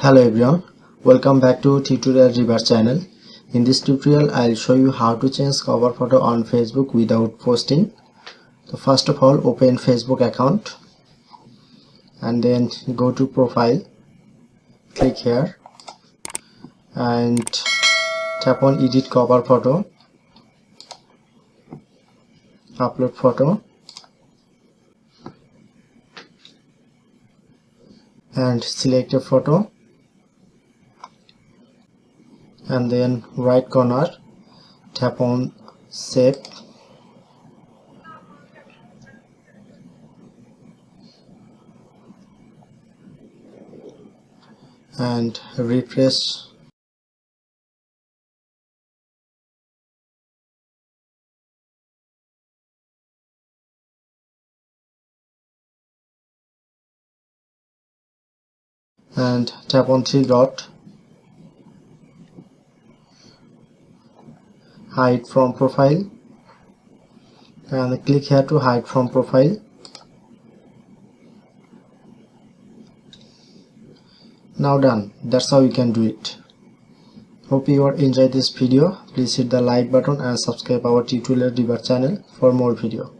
Hello everyone, welcome back to Tutorial Reverse channel. In this tutorial I'll show you how to change cover photo on Facebook without posting. So first of all, open Facebook account and then go to profile, click here and tap on edit cover photo, upload photo and select a photo, and then right corner tap on save and refresh. And tap on three dot, hide from profile, and click here to hide from profile. Now done. That's how you can do it. Hope you are enjoyed this video. Please hit the like button and subscribe our Tutorial Reverse channel for more video.